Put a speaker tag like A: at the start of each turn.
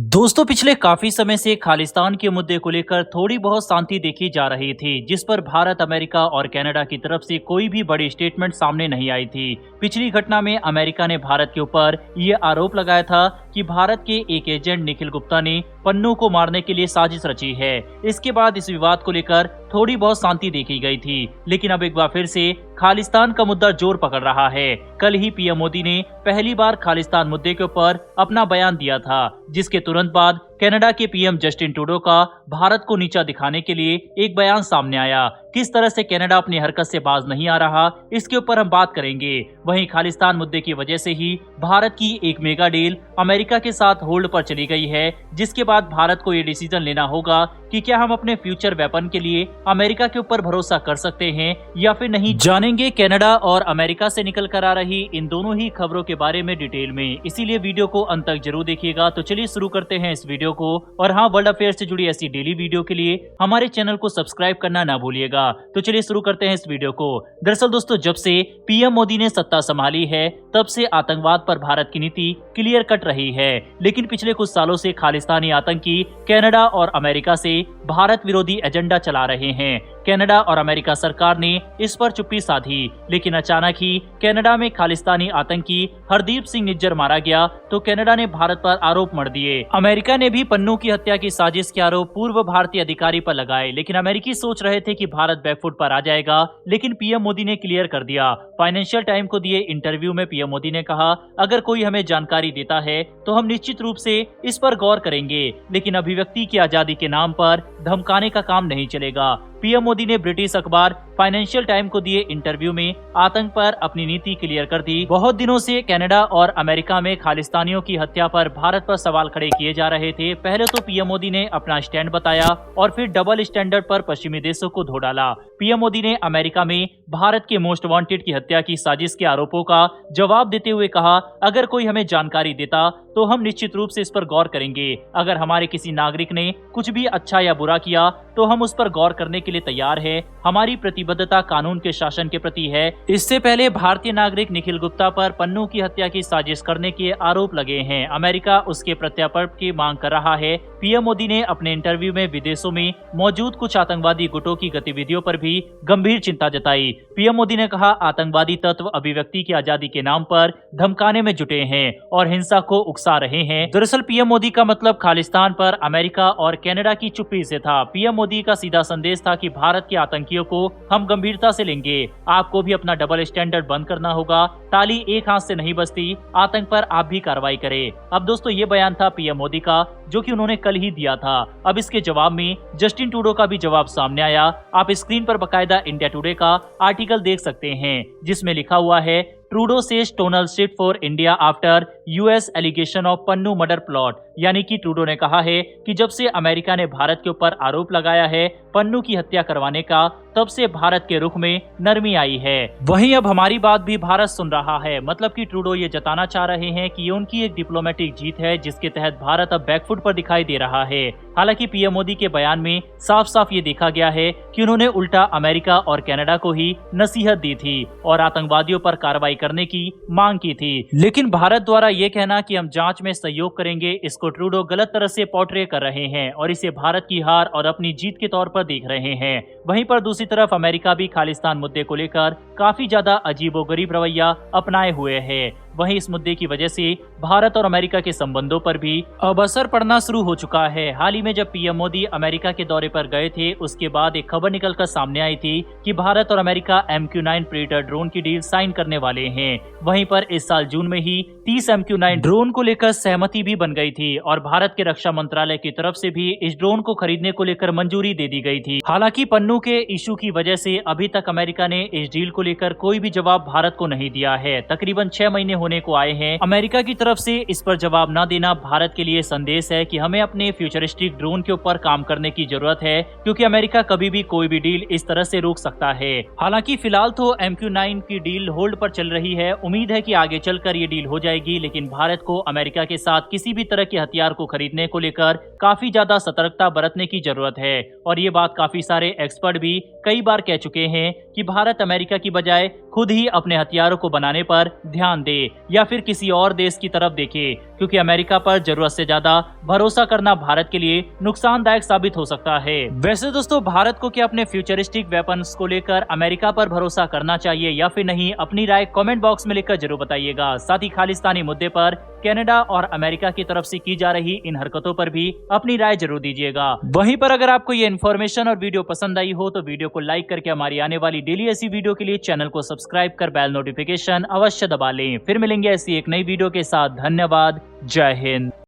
A: दोस्तों पिछले काफी समय से खालिस्तान के मुद्दे को लेकर थोड़ी बहुत शांति देखी जा रही थी, जिस पर भारत, अमेरिका और कनाडा की तरफ से कोई भी बड़ी स्टेटमेंट सामने नहीं आई थी। पिछली घटना में अमेरिका ने भारत के ऊपर ये आरोप लगाया था कि भारत के एक एजेंट निखिल गुप्ता ने पन्नू को मारने के लिए साजिश रची है। इसके बाद इस विवाद को लेकर थोड़ी बहुत शांति देखी गई थी, लेकिन अब एक बार फिर से खालिस्तान का मुद्दा जोर पकड़ रहा है। कल ही पीएम मोदी ने पहली बार खालिस्तान मुद्दे के ऊपर अपना बयान दिया था, जिसके तुरंत बाद कनाडा के पीएम जस्टिन ट्रूडो का भारत को नीचा दिखाने के लिए एक बयान सामने आया। किस तरह से कनाडा अपनी हरकत से बाज नहीं आ रहा, इसके ऊपर हम बात करेंगे। वहीं खालिस्तान मुद्दे की वजह से ही भारत की एक मेगा डील अमेरिका के साथ होल्ड पर चली गई है, जिसके बाद भारत को ये डिसीजन लेना होगा कि क्या हम अपने फ्यूचर वेपन के लिए अमेरिका के ऊपर भरोसा कर सकते हैं या फिर नहीं। जानेंगे कनाडा और अमेरिका से निकल कर आ रही इन दोनों ही खबरों के बारे में डिटेल में, इसीलिए वीडियो को अंत तक जरूर देखिएगा। तो चलिए शुरू करते हैं इस वीडियो को। और हाँ, वर्ल्ड अफेयर से जुड़ी ऐसी डेली वीडियो के लिए हमारे चैनल को सब्सक्राइब करना ना भूलिएगा। तो चलिए शुरू करते हैं इस वीडियो को। दरअसल दोस्तों, जब से पीएम मोदी ने सत्ता संभाली है तब से आतंकवाद पर भारत की नीति क्लियर कट रही है, लेकिन पिछले कुछ सालों से खालिस्तानी आतंकी कनाडा और अमेरिका से भारत विरोधी एजेंडा चला रहे हैं। कनाडा और अमेरिका सरकार ने इस पर चुप्पी साधी, लेकिन अचानक ही कनाडा में खालिस्तानी आतंकी हरदीप सिंह निज्जर मारा गया तो कनाडा ने भारत पर आरोप मढ़ दिए। अमेरिका ने भी पन्नू की हत्या की साजिश के आरोप पूर्व भारतीय अधिकारी पर लगाए, लेकिन अमेरिकी सोच रहे थे कि भारत बैकफुट पर आ जाएगा, लेकिन पीएम मोदी ने क्लियर कर दिया। फाइनेंशियल टाइम को दिए इंटरव्यू में पीएम मोदी ने कहा, अगर कोई हमें जानकारी देता है तो हम निश्चित रूप से इस पर गौर करेंगे, लेकिन अभिव्यक्ति की आजादी के नाम पर धमकाने का काम नहीं चलेगा। पीएम मोदी ने ब्रिटिश अखबार फाइनेंशियल टाइम को दिए इंटरव्यू में आतंक पर अपनी नीति क्लियर कर दी। बहुत दिनों से कनाडा और अमेरिका में खालिस्तानियों की हत्या पर भारत पर सवाल खड़े किए जा रहे थे। पहले तो पीएम मोदी ने अपना स्टैंड बताया और फिर डबल स्टैंडर्ड पर पश्चिमी देशों को धो डाला। पीएम मोदी ने अमेरिका में भारत के मोस्ट वांटेड की हत्या की साजिश के आरोपों का जवाब देते हुए कहा, अगर कोई हमें जानकारी देता तो हम निश्चित रूप से इस पर गौर करेंगे। अगर हमारे किसी नागरिक ने कुछ भी अच्छा या बुरा किया तो हम उस पर गौर करने के लिए तैयार है। हमारी प्रतिबद्धता कानून के शासन के प्रति है। इससे पहले भारतीय नागरिक निखिल गुप्ता पर पन्नू की हत्या की साजिश करने के आरोप लगे हैं। अमेरिका उसके प्रत्यार्पण की मांग कर रहा है। पीएम मोदी ने अपने इंटरव्यू में विदेशों में मौजूद कुछ आतंकवादी गुटों की गतिविधियों पर भी गंभीर चिंता जताई। पीएम मोदी ने कहा, आतंकवादी तत्व अभिव्यक्ति की आजादी के नाम पर धमकाने में जुटे हैं और हिंसा को उकसा रहे हैं। दरअसल पीएम मोदी का मतलब खालिस्तान पर अमेरिका और कनाडा की चुप्पी से था। पीएम मोदी का सीधा संदेश था कि भारत के आतंकियों को हम गंभीरता से लेंगे। आपको भी अपना डबल स्टैंडर्ड बंद करना होगा। ताली एक हाथ से नहीं बजती, आतंक पर आप भी कार्रवाई करें। अब दोस्तों, ये बयान था पीएम मोदी का, जो कि उन्होंने कल ही दिया था। अब इसके जवाब में जस्टिन ट्रूडो का भी जवाब सामने आया। आप स्क्रीन पर बकायदा इंडिया टुडे का आर्टिकल देख सकते हैं, जिसमें लिखा हुआ है, Trudeau says tonal shift for India after US allegation of Pannu murder plot. यानी कि ट्रूडो ने कहा है कि जब से अमेरिका ने भारत के ऊपर आरोप लगाया है पन्नू की हत्या करवाने का, तब से भारत के रुख में नरमी आई है। वहीं अब हमारी बात भी भारत सुन रहा है। मतलब कि ट्रूडो ये जताना चाह रहे हैं कि ये उनकी एक डिप्लोमेटिक जीत है, जिसके तहत भारत अब बैकफुट पर दिखाई दे रहा है। हालांकि पीएम मोदी के बयान में साफ साफ ये देखा गया है कि उन्होंने उल्टा अमेरिका और कनाडा को ही नसीहत दी थी और आतंकवादियों पर कार्रवाई करने की मांग की थी। लेकिन भारत द्वारा ये कहना कि हम जांच में सहयोग करेंगे, इसको ट्रूडो गलत तरह से पोर्ट्रे कर रहे हैं और इसे भारत की हार और अपनी जीत के तौर पर देख रहे हैं। वहीं पर दूसरी तरफ अमेरिका भी खालिस्तान मुद्दे को लेकर काफी ज्यादा अजीबोगरीब रवैया अपनाए हुए है। वहीं इस मुद्दे की वजह से भारत और अमेरिका के संबंधों पर भी अब असर पड़ना शुरू हो चुका है। हाल ही में जब पीएम मोदी अमेरिका के दौरे पर गए थे, उसके बाद एक खबर निकलकर सामने आई थी कि भारत और अमेरिका MQ-9 प्रीडेटर ड्रोन की डील साइन करने वाले हैं। वहीं पर इस साल जून में ही 30 MQ-9 ड्रोन को लेकर सहमति भी बन गई थी और भारत के रक्षा मंत्रालय की तरफ से भी इस ड्रोन को खरीदने को लेकर मंजूरी दे दी गई थी। हालांकि पन्नू के इशू की वजह से अभी तक अमेरिका ने इस डील को लेकर कोई भी जवाब भारत को नहीं दिया है। तकरीबन 6 महीने होने को आए हैं। अमेरिका की तरफ से इस पर जवाब न देना भारत के लिए संदेश है कि हमें अपने फ्यूचरिस्टिक ड्रोन के ऊपर काम करने की जरूरत है, क्योंकि अमेरिका कभी भी कोई भी डील इस तरह से रोक सकता है। हालांकि फिलहाल तो MQ-9 की डील होल्ड पर चल रही है। उम्मीद है कि आगे चलकर ये डील हो जाएगी, लेकिन भारत को अमेरिका के साथ किसी भी तरह के हथियार को खरीदने को लेकर काफी ज्यादा सतर्कता बरतने की जरूरत है। और ये बात काफी सारे एक्सपर्ट भी कई बार कह चुके हैं कि भारत अमेरिका की बजाय खुद ही अपने हथियारों को बनाने पर ध्यान दे या फिर किसी और देश की तरफ देखे, क्योंकि अमेरिका पर जरूरत से ज्यादा भरोसा करना भारत के लिए नुकसानदायक साबित हो सकता है। वैसे दोस्तों, भारत को क्या अपने फ्यूचरिस्टिक वेपन्स को लेकर अमेरिका पर भरोसा करना चाहिए या फिर नहीं, अपनी राय कमेंट बॉक्स में लिखकर जरूर बताइएगा। साथ ही खालिस्तानी मुद्दे पर कनाडा और अमेरिका की तरफ से की जा रही इन हरकतों पर भी अपनी राय जरूर दीजिएगा। वहीं पर अगर आपको ये इन्फॉर्मेशन और वीडियो पसंद आई हो तो वीडियो को लाइक करके हमारी आने वाली डेली ऐसी वीडियो के लिए चैनल को सब्सक्राइब कर बेल नोटिफिकेशन अवश्य दबा लें। फिर मिलेंगे ऐसी एक नई वीडियो के साथ। धन्यवाद। जय हिंद।